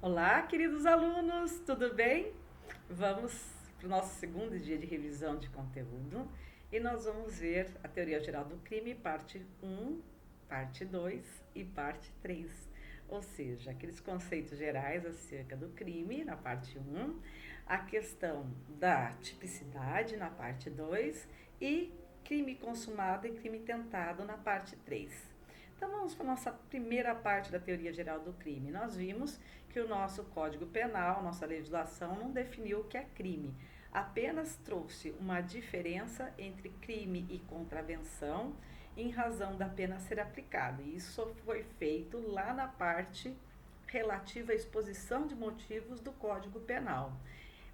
Olá, queridos alunos, tudo bem? Vamos para o nosso segundo dia de revisão de conteúdo e nós vamos ver a Teoria Geral do Crime, parte 1, parte 2 e parte 3. Ou seja, aqueles conceitos gerais acerca do crime na parte 1, a questão da tipicidade na parte 2 e crime consumado e crime tentado na parte 3. Então vamos para a nossa primeira parte da teoria geral do crime. Nós vimos que o nosso Código Penal, nossa legislação, não definiu o que é crime, apenas trouxe uma diferença entre crime e contravenção em razão da pena ser aplicada. E isso foi feito lá na parte relativa à exposição de motivos do Código Penal.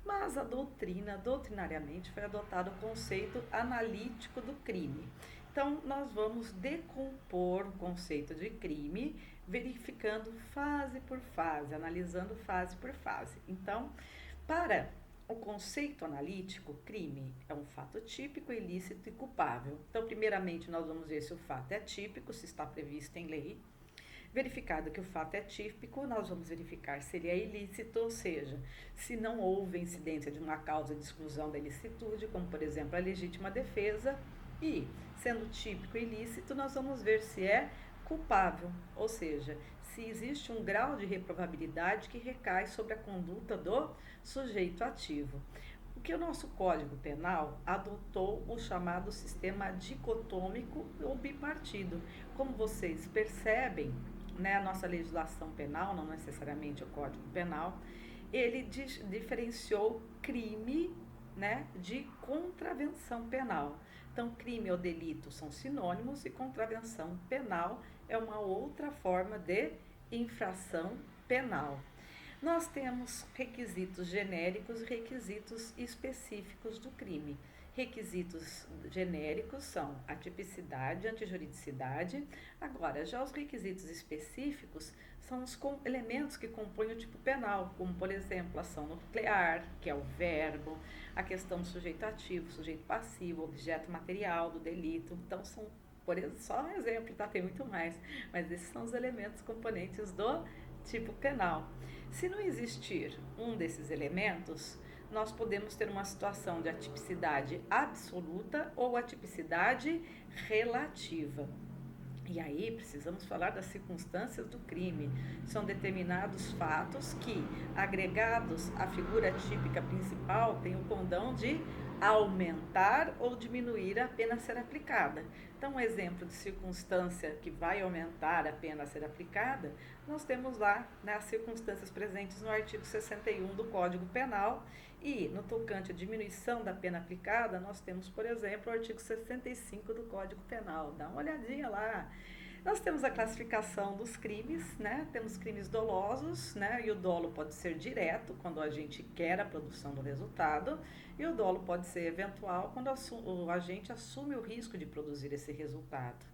Mas a doutrinariamente, foi adotado o conceito analítico do crime. Então, nós vamos decompor o conceito de crime, verificando fase por fase, analisando fase por fase. Então, para o conceito analítico, crime é um fato típico, ilícito e culpável. Então, primeiramente, nós vamos ver se o fato é típico, se está previsto em lei. Verificado que o fato é típico, nós vamos verificar se ele é ilícito, ou seja, se não houve incidência de uma causa de exclusão da ilicitude, como por exemplo a legítima defesa, e sendo típico e ilícito, nós vamos ver se é culpável, ou seja, se existe um grau de reprovabilidade que recai sobre a conduta do sujeito ativo. O que o nosso Código Penal adotou o chamado sistema dicotômico ou bipartido. Como vocês percebem, né, a nossa legislação penal, não necessariamente o Código Penal, ele diferenciou crime, né, de contravenção penal. Então, crime ou delito são sinônimos e contravenção penal é uma outra forma de infração penal. Nós temos requisitos genéricos e requisitos específicos do crime. Requisitos genéricos são a tipicidade, a antijuridicidade. Agora, já os requisitos específicos são os elementos que compõem o tipo penal, como, por exemplo, a ação nuclear, que é o verbo, a questão do sujeito ativo, sujeito passivo, objeto material do delito. Então, são só um exemplo, tá? Tem muito mais, mas esses são os elementos componentes do tipo penal. Se não existir um desses elementos, nós podemos ter uma situação de atipicidade absoluta ou atipicidade relativa. E aí precisamos falar das circunstâncias do crime. São determinados fatos que, agregados à figura típica principal, têm o condão de aumentar ou diminuir a pena a ser aplicada. Então, um exemplo de circunstância que vai aumentar a pena a ser aplicada, nós temos lá, né, as circunstâncias presentes no artigo 61 do Código Penal, e no tocante à diminuição da pena aplicada, nós temos, por exemplo, o artigo 65 do Código Penal. Dá uma olhadinha lá. Nós temos a classificação dos crimes, né? Temos crimes dolosos, né? E o dolo pode ser direto, quando a gente quer a produção do resultado, e o dolo pode ser eventual, quando o agente assume o risco de produzir esse resultado.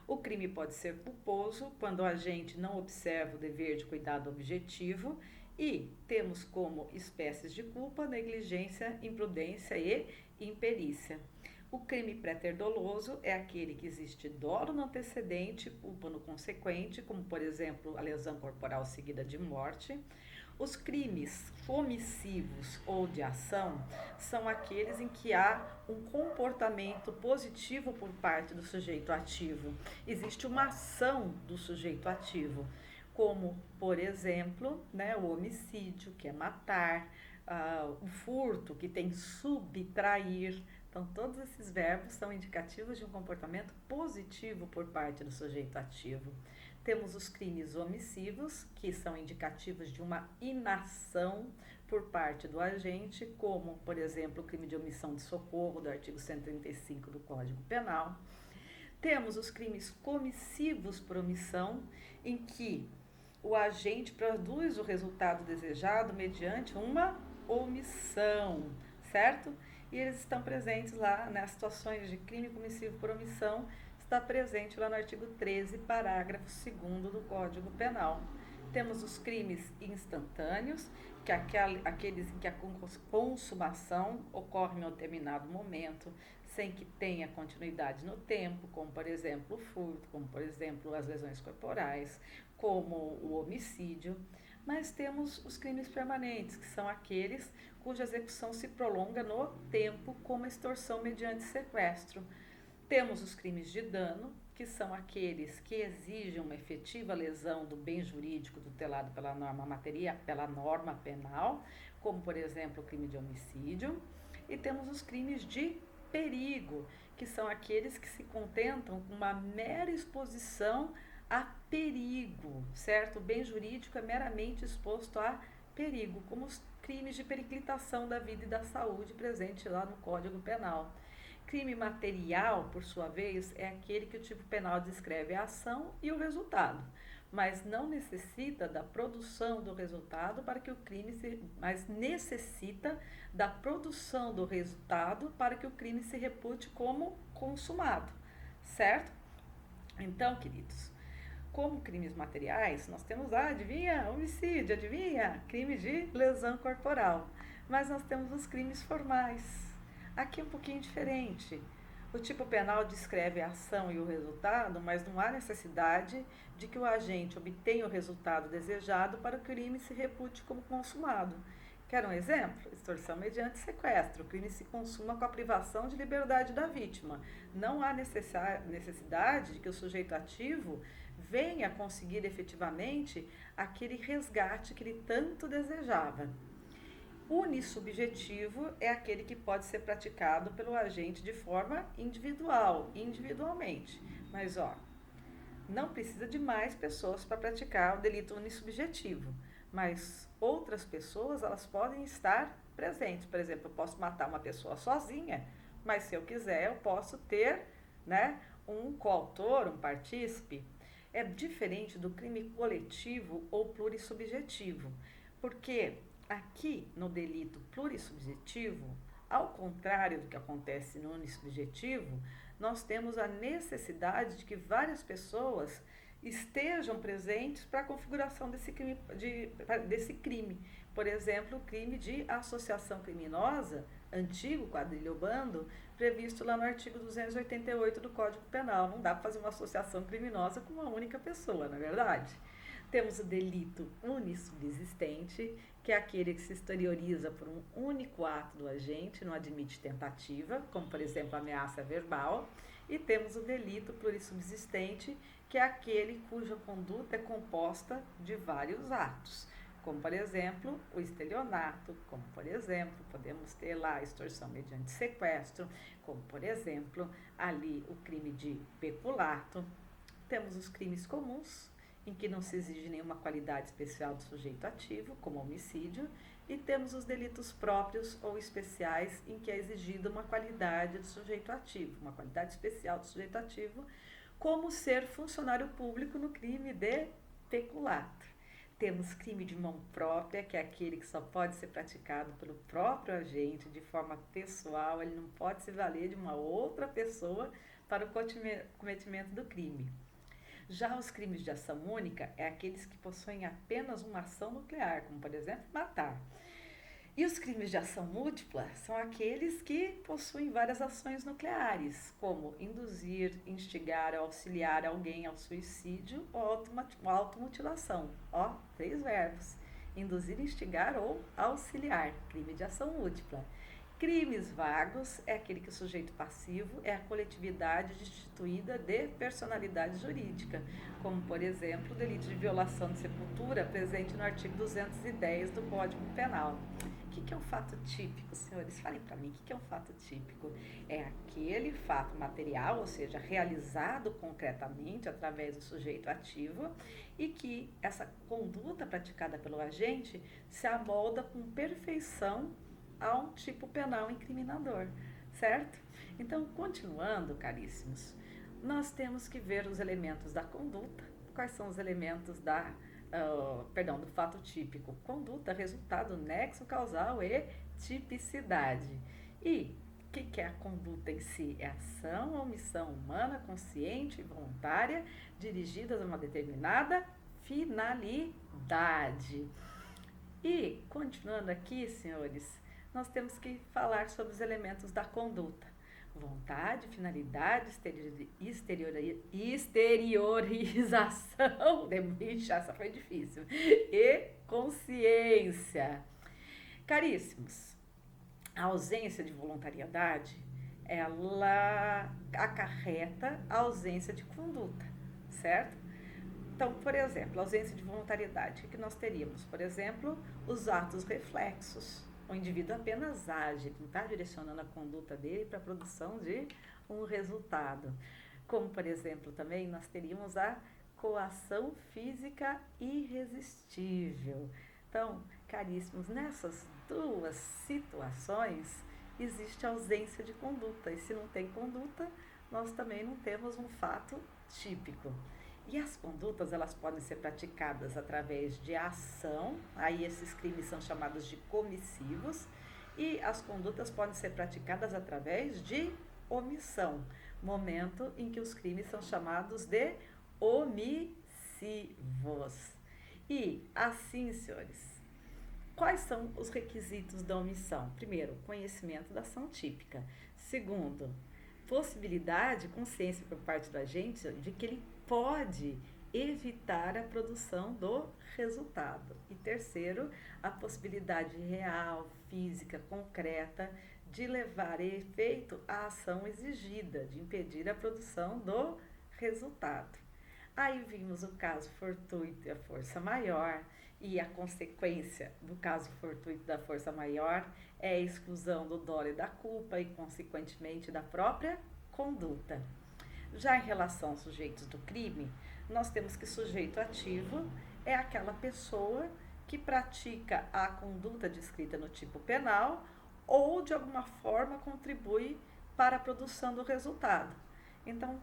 O crime pode ser culposo, quando o agente não observa o dever de cuidado objetivo, e temos como espécies de culpa negligência, imprudência e imperícia. O crime préter-doloso é aquele que existe dolo no antecedente, culpa no consequente, como por exemplo a lesão corporal seguida de morte. Os crimes omissivos ou de ação são aqueles em que há um comportamento positivo por parte do sujeito ativo. Existe uma ação do sujeito ativo, como, por exemplo, né, o homicídio, que é matar, o furto, que tem subtrair. Então, todos esses verbos são indicativos de um comportamento positivo por parte do sujeito ativo. Temos os crimes omissivos, que são indicativos de uma inação por parte do agente, como, por exemplo, o crime de omissão de socorro, do artigo 135 do Código Penal. Temos os crimes comissivos por omissão, em que o agente produz o resultado desejado mediante uma omissão, certo? E eles estão presentes lá nas situações de crime comissivo por omissão, está presente lá no artigo 13, parágrafo 2º do Código Penal. Temos os crimes instantâneos, que é aqueles em que a consumação ocorre em um determinado momento, sem que tenha continuidade no tempo, como por exemplo o furto, como por exemplo as lesões corporais, como o homicídio. Mas temos os crimes permanentes, que são aqueles cuja execução se prolonga no tempo, como a extorsão mediante sequestro. Temos os crimes de dano, que são aqueles que exigem uma efetiva lesão do bem jurídico tutelado pela norma penal, como, por exemplo, o crime de homicídio. E temos os crimes de perigo, que são aqueles que se contentam com uma mera exposição a perigo, certo? O bem jurídico é meramente exposto a perigo, como os crimes de periclitação da vida e da saúde presente lá no Código Penal. Crime material, por sua vez, é aquele que o tipo penal descreve a ação e o resultado, mas não necessita da produção do resultado para que o crime mas necessita da produção do resultado para que o crime se repute como consumado, certo? Então, queridos, como crimes materiais, nós temos, adivinha, homicídio, adivinha, crime de lesão corporal, mas nós temos os crimes formais. Aqui é um pouquinho diferente. O tipo penal descreve a ação e o resultado, mas não há necessidade de que o agente obtenha o resultado desejado para que o crime se repute como consumado. Quer um exemplo? Extorsão mediante sequestro. O crime se consuma com a privação de liberdade da vítima. Não há necessidade de que o sujeito ativo venha conseguir efetivamente aquele resgate que ele tanto desejava. Unissubjetivo é aquele que pode ser praticado pelo agente de forma individualmente. Mas, não precisa de mais pessoas para praticar o delito unissubjetivo. Mas outras pessoas, elas podem estar presentes. Por exemplo, eu posso matar uma pessoa sozinha, mas se eu quiser, eu posso ter, um coautor, um partícipe. É diferente do crime coletivo ou plurissubjetivo, porque aqui no delito plurissubjetivo, ao contrário do que acontece no unissubjetivo, nós temos a necessidade de que várias pessoas estejam presentes para a configuração desse crime. Por exemplo, o crime de associação criminosa, antigo quadrilhobando, previsto lá no artigo 288 do Código Penal. Não dá para fazer uma associação criminosa com uma única pessoa, não é verdade? Temos o delito unissubsistente, que é aquele que se exterioriza por um único ato do agente, não admite tentativa, como, por exemplo, ameaça verbal. E temos o delito plurissubsistente, que é aquele cuja conduta é composta de vários atos, como, por exemplo, o estelionato, como, por exemplo, podemos ter lá a extorsão mediante sequestro, como, por exemplo, ali o crime de peculato. Temos os crimes comuns, em que não se exige nenhuma qualidade especial do sujeito ativo, como homicídio, e temos os delitos próprios ou especiais, em que é exigida uma qualidade do sujeito ativo, uma qualidade especial do sujeito ativo, como ser funcionário público no crime de peculato. Temos crime de mão própria, que é aquele que só pode ser praticado pelo próprio agente de forma pessoal, ele não pode se valer de uma outra pessoa para o cometimento do crime. Já os crimes de ação única é aqueles que possuem apenas uma ação nuclear, como, por exemplo, matar. E os crimes de ação múltipla são aqueles que possuem várias ações nucleares, como induzir, instigar, auxiliar alguém ao suicídio ou automutilação. 3 verbos. Induzir, instigar ou auxiliar. Crime de ação múltipla. Crimes vagos é aquele que o sujeito passivo é a coletividade destituída de personalidade jurídica, como, por exemplo, o delito de violação de sepultura presente no artigo 210 do Código Penal. O que é um fato típico, senhores? Falem para mim, o que é um fato típico? É aquele fato material, ou seja, realizado concretamente através do sujeito ativo e que essa conduta praticada pelo agente se amolda com perfeição a um tipo penal incriminador, certo? Então, continuando, caríssimos, nós temos que ver os elementos da conduta. Quais são os elementos do fato típico? Conduta, resultado, nexo causal e tipicidade. E o que é a conduta em si? É ação ou omissão humana, consciente e voluntária, dirigidas a uma determinada finalidade. E, continuando aqui, senhores, nós temos que falar sobre os elementos da conduta. Vontade, finalidade, exteriorização, essa foi difícil, e ausência. Caríssimos, a ausência de voluntariedade, ela acarreta a ausência de conduta, certo? Então, por exemplo, ausência de voluntariedade, o que nós teríamos? Por exemplo, os atos reflexos. O indivíduo apenas age, não está direcionando a conduta dele para a produção de um resultado. Como, por exemplo, também nós teríamos a coação física irresistível. Então, caríssimos, nessas duas situações existe ausência de conduta. E se não tem conduta, nós também não temos um fato típico. E as condutas, elas podem ser praticadas através de ação, aí esses crimes são chamados de comissivos, e as condutas podem ser praticadas através de omissão, momento em que os crimes são chamados de omissivos. E assim, senhores, quais são os requisitos da omissão? Primeiro, conhecimento da ação típica. Segundo, possibilidade, consciência por parte do agente de que ele pode evitar a produção do resultado. E terceiro, a possibilidade real, física, concreta de levar a efeito a ação exigida, de impedir a produção do resultado. Aí vimos o caso fortuito e a força maior, e a consequência do caso fortuito da força maior é a exclusão do dolo e da culpa e, consequentemente, da própria conduta. Já em relação aos sujeitos do crime, nós temos que sujeito ativo é aquela pessoa que pratica a conduta descrita no tipo penal ou, de alguma forma, contribui para a produção do resultado. Então,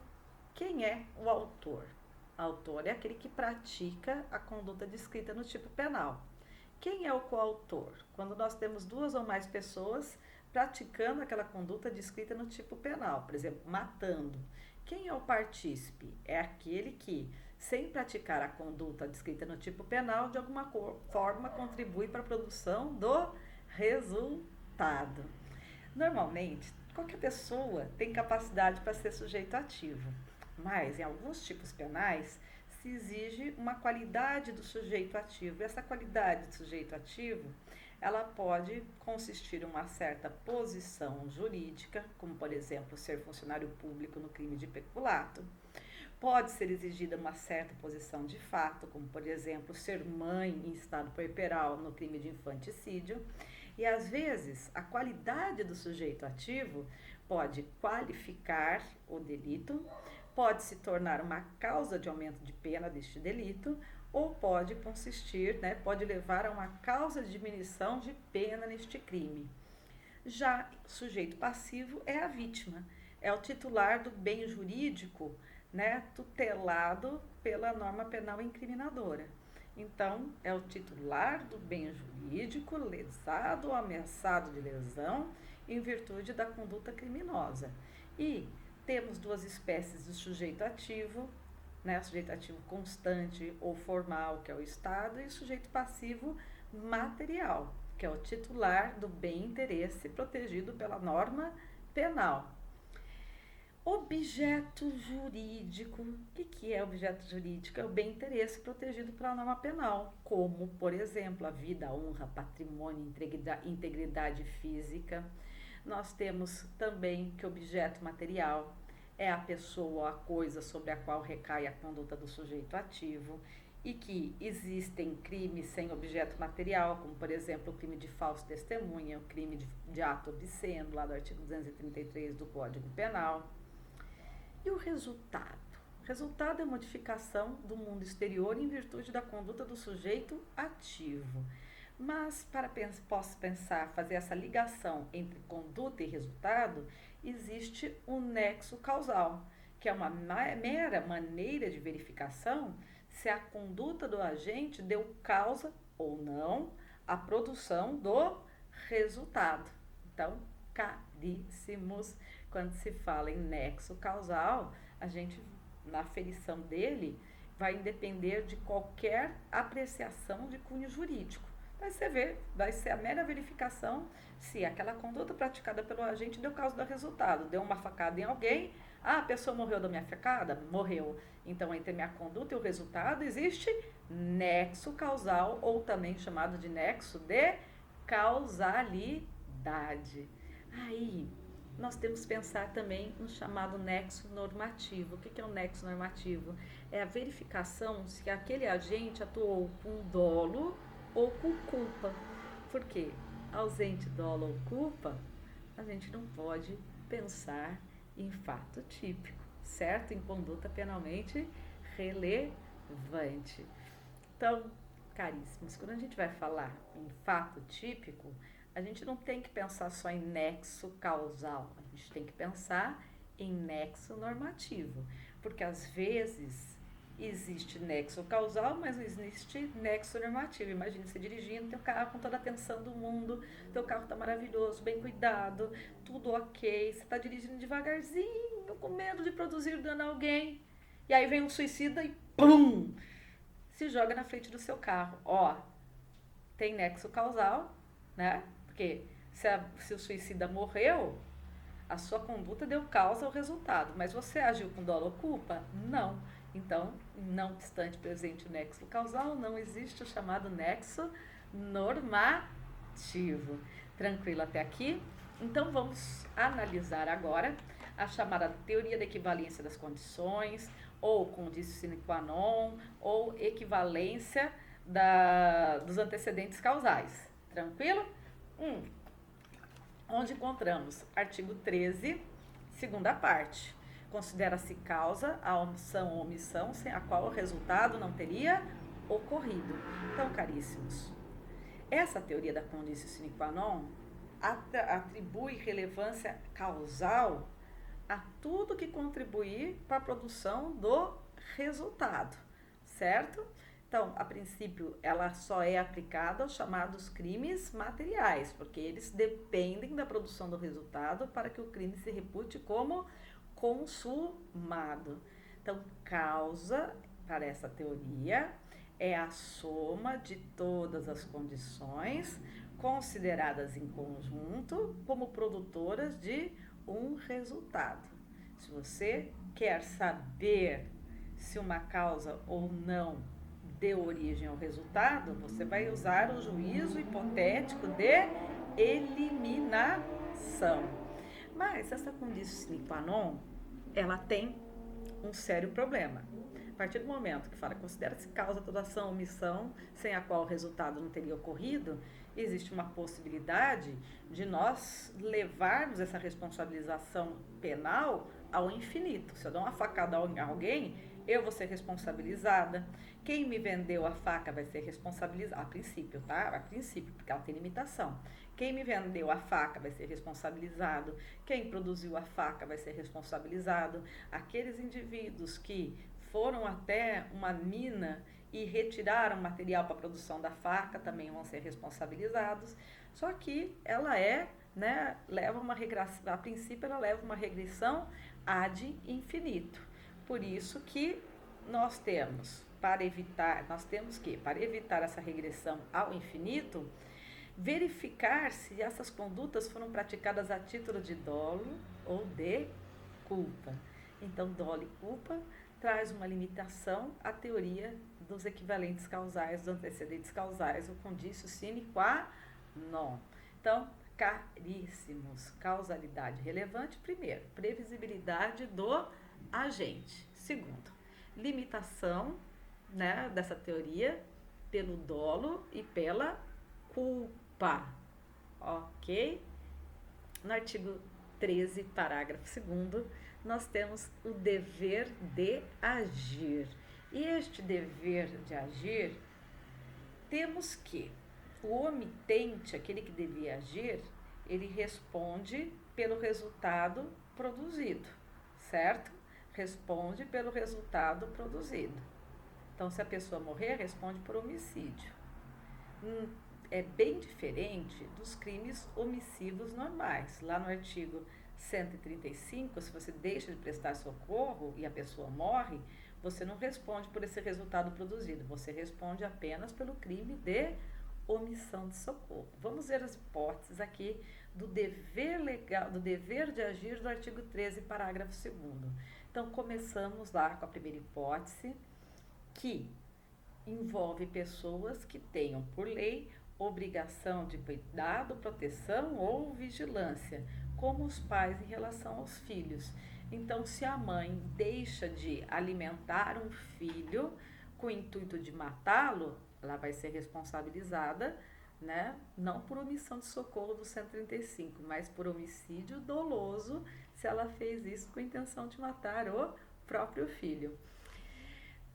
quem é o autor? O autor é aquele que pratica a conduta descrita no tipo penal. Quem é o coautor? Quando nós temos duas ou mais pessoas praticando aquela conduta descrita no tipo penal, por exemplo, matando. Quem é o partícipe? É aquele que, sem praticar a conduta descrita no tipo penal, de alguma forma contribui para a produção do resultado. Normalmente, qualquer pessoa tem capacidade para ser sujeito ativo, mas em alguns tipos penais se exige uma qualidade do sujeito ativo. E essa qualidade do sujeito ativo, ela pode consistir em uma certa posição jurídica, como, por exemplo, ser funcionário público no crime de peculato. Pode ser exigida uma certa posição de fato, como, por exemplo, ser mãe em estado puerperal no crime de infanticídio. E, às vezes, a qualidade do sujeito ativo pode qualificar o delito, pode se tornar uma causa de aumento de pena deste delito, ou pode consistir, pode levar a uma causa de diminuição de pena neste crime. Já o sujeito passivo é a vítima, é o titular do bem jurídico, tutelado pela norma penal incriminadora. Então, é o titular do bem jurídico lesado ou ameaçado de lesão em virtude da conduta criminosa. E temos duas espécies de sujeito ativo, sujeito ativo constante ou formal, que é o Estado, e sujeito passivo material, que é o titular do bem-interesse protegido pela norma penal. Objeto jurídico. O que é objeto jurídico? É o bem-interesse protegido pela norma penal, como, por exemplo, a vida, a honra, patrimônio, integridade física. Nós temos também que objeto material é a pessoa ou a coisa sobre a qual recai a conduta do sujeito ativo, e que existem crimes sem objeto material, como, por exemplo, o crime de falso testemunha, o crime de ato obsceno, lá do artigo 233 do Código Penal. E o resultado? O resultado é a modificação do mundo exterior em virtude da conduta do sujeito ativo. Mas, para posso pensar, fazer essa ligação entre conduta e resultado, existe um nexo causal, que é uma mera maneira de verificação se a conduta do agente deu causa ou não à produção do resultado. Então, caríssimos, quando se fala em nexo causal, a gente, na aferição dele, vai depender de qualquer apreciação de cunho jurídico. Mas você vê, vai ser a mera verificação se aquela conduta praticada pelo agente deu causa do resultado. Deu uma facada em alguém, a pessoa morreu da minha facada? Morreu. Então, entre a minha conduta e o resultado, existe nexo causal, ou também chamado de nexo de causalidade. Aí, nós temos que pensar também no chamado nexo normativo. O que é o nexo normativo? É a verificação se aquele agente atuou com dolo ou com culpa. Por quê? Ausente dolo ou culpa, a gente não pode pensar em fato típico, certo? Em conduta penalmente relevante. Então, caríssimos, quando a gente vai falar em fato típico, a gente não tem que pensar só em nexo causal, a gente tem que pensar em nexo normativo, porque às vezes existe nexo causal, mas não existe nexo normativo. Imagina você dirigindo teu carro com toda a atenção do mundo, teu carro tá maravilhoso, bem cuidado, tudo ok, você tá dirigindo devagarzinho, com medo de produzir dano a alguém, e aí vem um suicida e pum! Se joga na frente do seu carro. Ó, tem nexo causal, né? Porque se o suicida morreu, a sua conduta deu causa ao resultado, mas você agiu com dolo ou culpa? Não. Então, não obstante presente o nexo causal, não existe o chamado nexo normativo. Tranquilo até aqui? Então, vamos analisar agora a chamada teoria da equivalência das condições, ou condício sine qua non, ou equivalência dos antecedentes causais. Tranquilo? Onde encontramos artigo 13, segunda parte. Considera-se causa a omissão ou omissão sem a qual o resultado não teria ocorrido. Então, caríssimos, essa teoria da condício sine qua non atribui relevância causal a tudo que contribuir para a produção do resultado, certo? Então, a princípio, ela só é aplicada aos chamados crimes materiais, porque eles dependem da produção do resultado para que o crime se repute como consumado. Então, causa, para essa teoria, é a soma de todas as condições consideradas em conjunto como produtoras de um resultado. Se você quer saber se uma causa ou não deu origem ao resultado, você vai usar o juízo hipotético de eliminação. Mas essa condício sine qua non, ela tem um sério problema. A partir do momento que fala considera-se causa toda ação ou omissão sem a qual o resultado não teria ocorrido, existe uma possibilidade de nós levarmos essa responsabilização penal ao infinito. Se eu dou uma facada a alguém, eu vou ser responsabilizada. Quem me vendeu a faca vai ser responsabilizado, a princípio, tá? A princípio, porque ela tem limitação. Quem me vendeu a faca vai ser responsabilizado. Quem produziu a faca vai ser responsabilizado. Aqueles indivíduos que foram até uma mina e retiraram material para a produção da faca também vão ser responsabilizados. Só que ela leva uma regressão, a princípio ela leva uma regressão ad infinito. Por isso que nós temos para evitar essa regressão ao infinito, verificar se essas condutas foram praticadas a título de dolo ou de culpa. Então, dolo e culpa traz uma limitação à teoria dos equivalentes causais, dos antecedentes causais, o condício sine qua non. Então, caríssimos, causalidade relevante, primeiro, previsibilidade do agente. Segundo, limitação, dessa teoria pelo dolo e pela culpa, ok? No artigo 13, parágrafo 2º, nós temos o dever de agir. E este dever de agir, temos que o omitente, aquele que devia agir, ele responde pelo resultado produzido, certo? Responde pelo resultado produzido. Então, se a pessoa morrer, responde por homicídio. É bem diferente dos crimes omissivos normais. Lá no artigo 135, se você deixa de prestar socorro e a pessoa morre, você não responde por esse resultado produzido, você responde apenas pelo crime de omissão de socorro. Vamos ver as hipóteses aqui do dever legal, do dever de agir do artigo 13, parágrafo 2º. Então, começamos lá com a primeira hipótese, que envolve pessoas que tenham, por lei, obrigação de cuidado, proteção ou vigilância, como os pais em relação aos filhos. Então, se a mãe deixa de alimentar um filho com o intuito de matá-lo, ela vai ser responsabilizada, né? Não por omissão de socorro do 135, mas por homicídio doloso, se ela fez isso com a intenção de matar o próprio filho.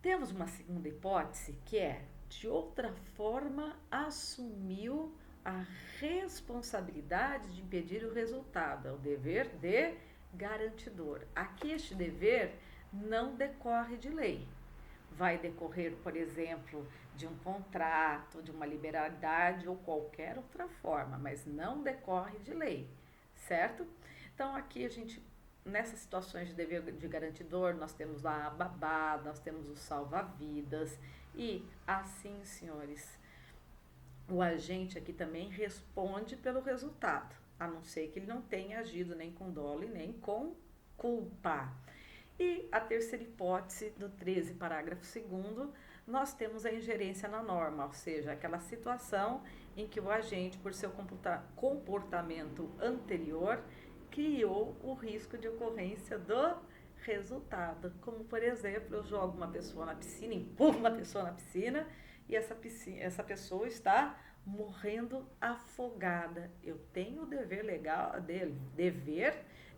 Temos uma segunda hipótese, que é, de outra forma, assumiu a responsabilidade de impedir o resultado, é o dever de garantidor. Aqui este dever não decorre de lei. Vai decorrer, por exemplo, de um contrato, de uma liberalidade ou qualquer outra forma, mas não decorre de lei, certo? Então, aqui a gente, nessas situações de dever de garantidor, nós temos lá a babá, nós temos o salva-vidas e assim, senhores, o agente aqui também responde pelo resultado, a não ser que ele não tenha agido nem com dolo e nem com culpa. E a terceira hipótese do 13, parágrafo 2º, nós temos a ingerência na norma, ou seja, aquela situação em que o agente, por seu comportamento anterior, criou o risco de ocorrência do resultado. Como, por exemplo, eu jogo uma pessoa na piscina, empurro uma pessoa na piscina e essa pessoa está morrendo afogada. Eu tenho o dever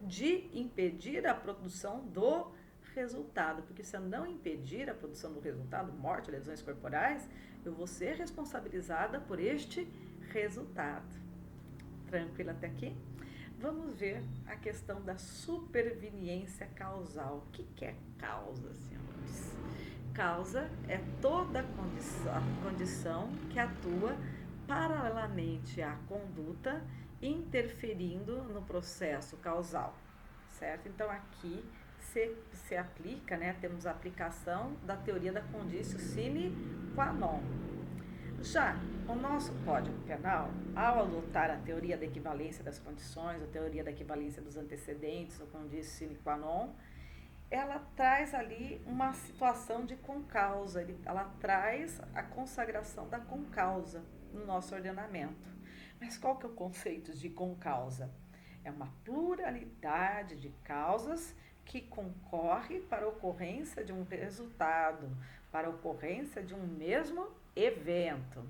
de impedir a produção do resultado, porque se eu não impedir a produção do resultado, morte, lesões corporais, eu vou ser responsabilizada por este resultado. Tranquilo até aqui? Vamos ver a questão da superveniência causal. O que é causa, senhores? Causa é toda a condição que atua paralelamente à conduta, interferindo no processo causal, certo? Então, aqui se aplica, né? Temos a aplicação da teoria da conditio sine qua non. Já o nosso Código Penal, ao adotar a teoria da equivalência das condições, a teoria da equivalência dos antecedentes, o conditio sine qua non, ela traz ali uma situação de concausa, ela traz a consagração da concausa no nosso ordenamento. Mas qual que é o conceito de concausa? É uma pluralidade de causas que concorre para a ocorrência de um resultado, para a ocorrência de um mesmo evento.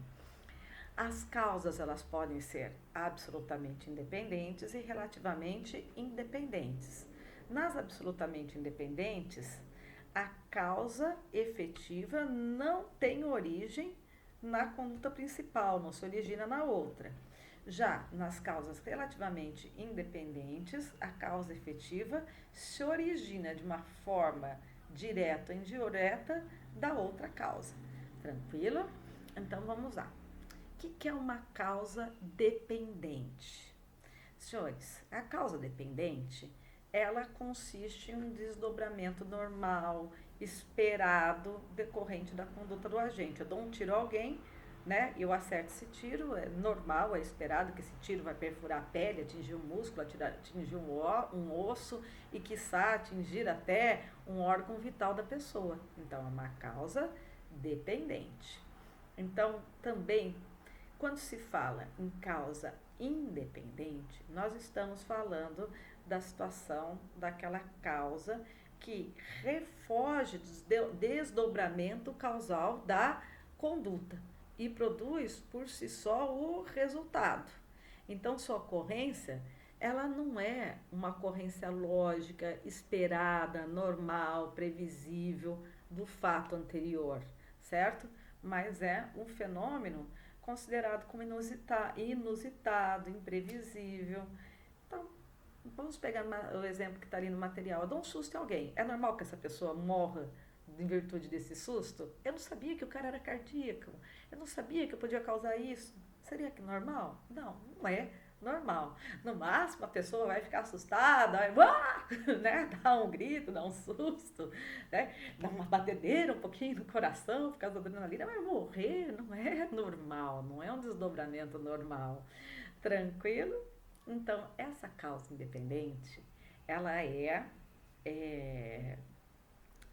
As causas, elas podem ser absolutamente independentes e relativamente independentes. Nas absolutamente independentes, a causa efetiva não tem origem na conduta principal, não se origina na outra. Já nas causas relativamente independentes, a causa efetiva se origina de uma forma direta ou indireta da outra causa. Tranquilo? Então vamos lá. O que é uma causa dependente? Senhores, a causa dependente, ela consiste em um desdobramento normal, esperado, decorrente da conduta do agente. Eu dou um tiro a alguém, né? Eu acerto esse tiro, é normal, é esperado que esse tiro vai perfurar a pele, atingir o músculo, atingir um osso e, quiçá, atingir até um órgão vital da pessoa. Então, é uma causa dependente. Então, também, quando se fala em causa independente, nós estamos falando da situação daquela causa que refoge do desdobramento causal da conduta e produz por si só o resultado. Então, sua ocorrência, ela não é uma ocorrência lógica, esperada, normal, previsível do fato anterior, certo? Mas é um fenômeno considerado como inusitado, imprevisível. Então, vamos pegar o exemplo que está ali no material. Eu dou um susto em alguém. É normal que essa pessoa morra em virtude desse susto? Eu não sabia que o cara era cardíaco. Eu não sabia que eu podia causar isso. Seria que normal? Não, não é normal. No máximo, a pessoa vai ficar assustada, vai, "Uá!", né? Dar um grito, dar um susto, né? Dar uma batedeira um pouquinho no coração por causa da adrenalina, vai morrer, não é normal, não é um desdobramento normal. Tranquilo? Então, essa causa independente, ela é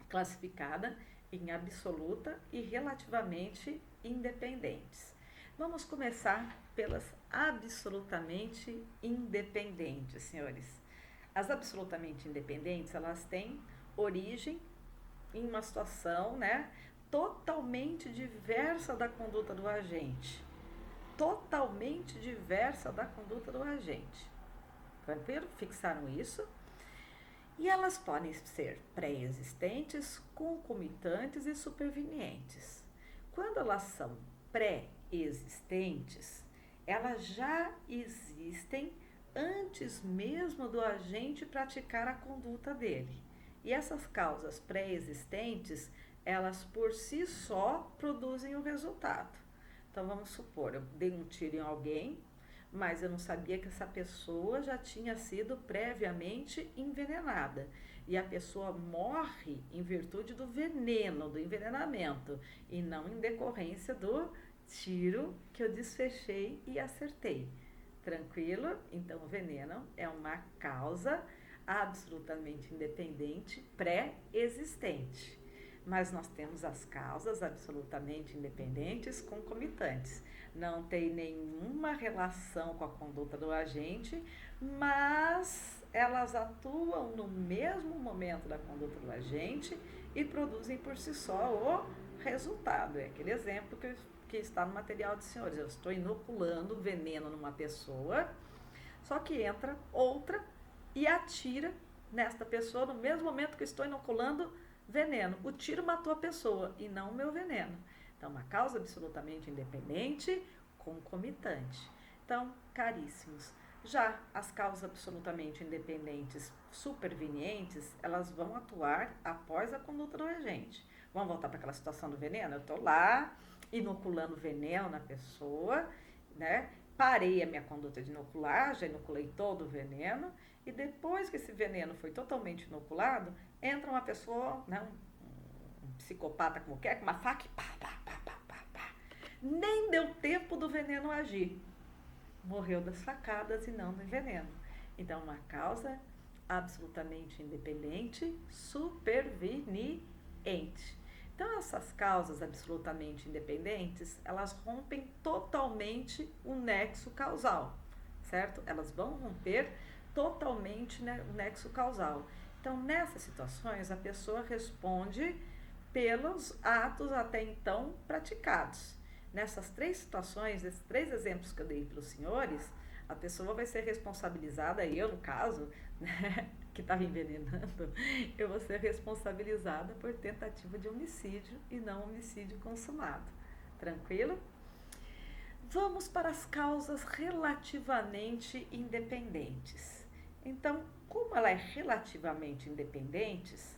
classificada em absoluta e relativamente independentes. Vamos começar pelas absolutamente independentes, senhores. As absolutamente independentes, elas têm origem em uma situação, né, totalmente diversa da conduta do agente. Totalmente diversa da conduta do agente. Tranquilo? Fixaram isso? E elas podem ser pré-existentes, concomitantes e supervenientes. Quando elas são pré-existentes, elas já existem antes mesmo do agente praticar a conduta dele. E essas causas pré-existentes, elas por si só produzem o resultado. Então vamos supor, eu dei um tiro em alguém, mas eu não sabia que essa pessoa já tinha sido previamente envenenada. E a pessoa morre em virtude do veneno, do envenenamento, e não em decorrência do tiro que eu desfechei e acertei. Tranquilo? Então, o veneno é uma causa absolutamente independente, pré-existente. Mas nós temos as causas absolutamente independentes concomitantes. Não tem nenhuma relação com a conduta do agente, mas elas atuam no mesmo momento da conduta do agente e produzem por si só o resultado. É aquele exemplo que está no material dos senhores. Eu estou inoculando veneno numa pessoa, só que entra outra e atira nesta pessoa no mesmo momento que eu estou inoculando veneno. O tiro matou a pessoa e não o meu veneno. Então, uma causa absolutamente independente, concomitante. Então, caríssimos, já as causas absolutamente independentes supervenientes, elas vão atuar após a conduta do agente. Vamos voltar para aquela situação do veneno? Eu estou lá inoculando veneno na pessoa, né? Parei a minha conduta de inocular, já inoculei todo o veneno, e depois que esse veneno foi totalmente inoculado, entra uma pessoa, né, um psicopata como quer, com uma faca e pá, pá, pá, pá, pá, pá. Nem deu tempo do veneno agir. Morreu das facadas e não do veneno. Então, uma causa absolutamente independente, superveniente. Então, essas causas absolutamente independentes, elas rompem totalmente o nexo causal, certo? Elas vão romper totalmente, né, o nexo causal. Então, nessas situações, a pessoa responde pelos atos até então praticados. Nessas três situações, esses três exemplos que eu dei para os senhores, a pessoa vai ser responsabilizada, eu no caso, né, que estava envenenando, eu vou ser responsabilizada por tentativa de homicídio e não homicídio consumado. Tranquilo? Vamos para as causas relativamente independentes. Então, como ela é relativamente independentes,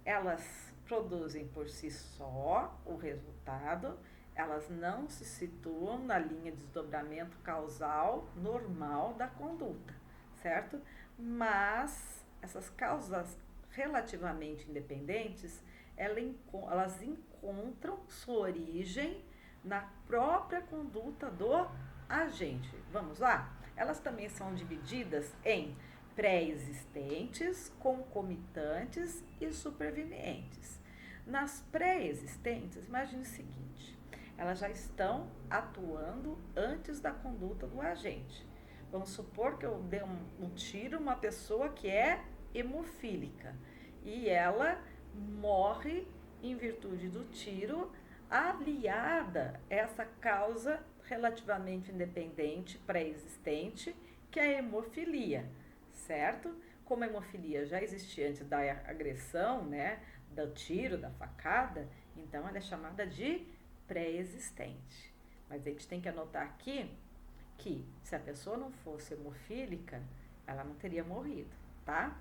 elas produzem por si só o resultado, elas não se situam na linha de desdobramento causal normal da conduta, certo? Mas essas causas relativamente independentes, elas encontram sua origem na própria conduta do agente. Vamos lá? Elas também são divididas em pré-existentes, concomitantes e supervenientes. Nas pré-existentes, imagine o seguinte: elas já estão atuando antes da conduta do agente. Vamos supor que eu dei um tiro uma pessoa que é hemofílica e ela morre em virtude do tiro, aliada a essa causa relativamente independente, pré-existente, que é a hemofilia, certo? Como a hemofilia já existia antes da agressão, né, do tiro, da facada, então ela é chamada de pré-existente. Mas a gente tem que anotar aqui que se a pessoa não fosse hemofílica, ela não teria morrido, tá?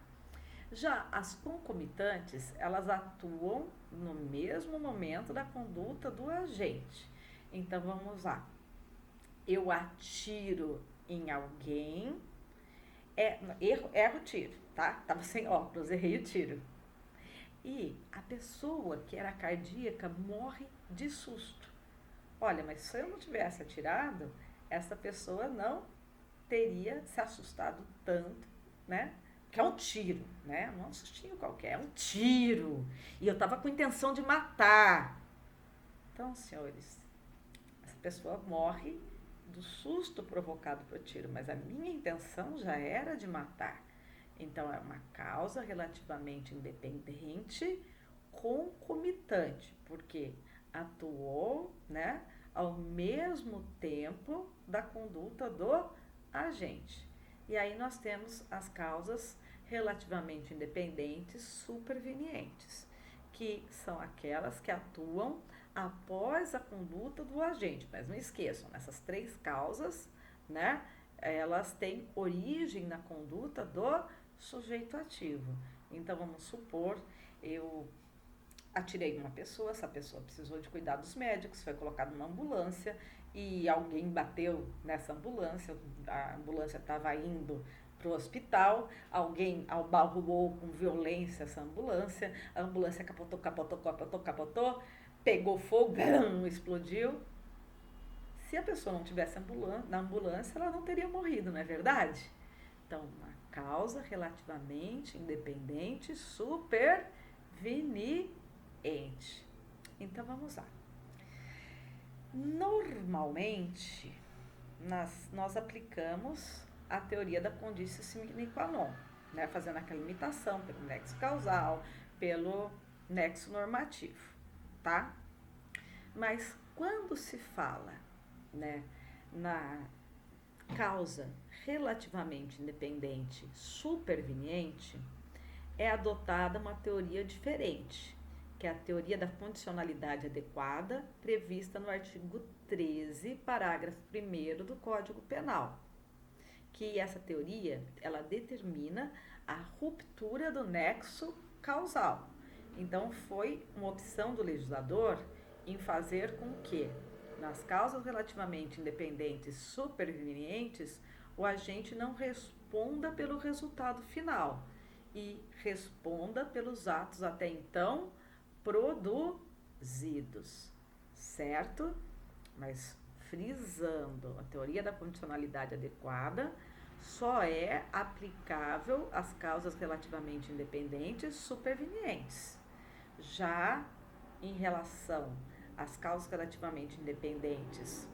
Já as concomitantes, elas atuam no mesmo momento da conduta do agente. Então vamos lá. Eu atiro em alguém, erro o tiro, tá? Tava sem óculos, errei o tiro. E a pessoa que era cardíaca morre de susto. Olha, mas se eu não tivesse atirado, essa pessoa não teria se assustado tanto, né? Que é um tiro, né? Não é um sustinho qualquer, é um tiro. E eu tava com intenção de matar. Então, senhores, essa pessoa morre do susto provocado pelo tiro, mas a minha intenção já era de matar. Então, é uma causa relativamente independente, concomitante, porque atuou, né, ao mesmo tempo da conduta do agente. E aí nós temos as causas relativamente independentes supervenientes, que são aquelas que atuam após a conduta do agente. Mas não esqueçam, essas três causas, né, elas têm origem na conduta do sujeito ativo. Então, vamos supor, eu atirei numa pessoa, essa pessoa precisou de cuidados médicos, foi colocada numa ambulância e alguém bateu nessa ambulância, a ambulância estava indo para o hospital, alguém abalroou com violência essa ambulância, a ambulância capotou, pegou fogo, explodiu. Se a pessoa não tivesse na ambulância, ela não teria morrido, não é verdade? Então, uma causa relativamente independente, superveniente. Então, vamos lá. Normalmente, nós aplicamos a teoria da conditio sine qua non, né? Fazendo aquela limitação pelo nexo causal, pelo nexo normativo, tá? Mas quando se fala, né, na causa relativamente independente superveniente, é adotada uma teoria diferente, que é a teoria da condicionalidade adequada, prevista no artigo 13, parágrafo 1º do Código Penal. Que essa teoria, ela determina a ruptura do nexo causal. Então, foi uma opção do legislador em fazer com que, nas causas relativamente independentes supervenientes, o agente não responda pelo resultado final e responda pelos atos até então produzidos, certo? Mas frisando, a teoria da condicionalidade adequada só é aplicável às causas relativamente independentes supervenientes. Já em relação às causas relativamente independentes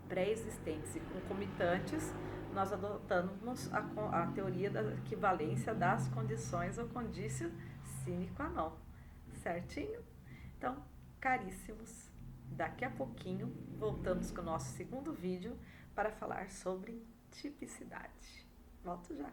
pré-existentes e concomitantes, nós adotamos a teoria da equivalência das condições ou conditio sine qua non. Certinho? Então, caríssimos, daqui a pouquinho voltamos com o nosso segundo vídeo para falar sobre tipicidade. Volto já!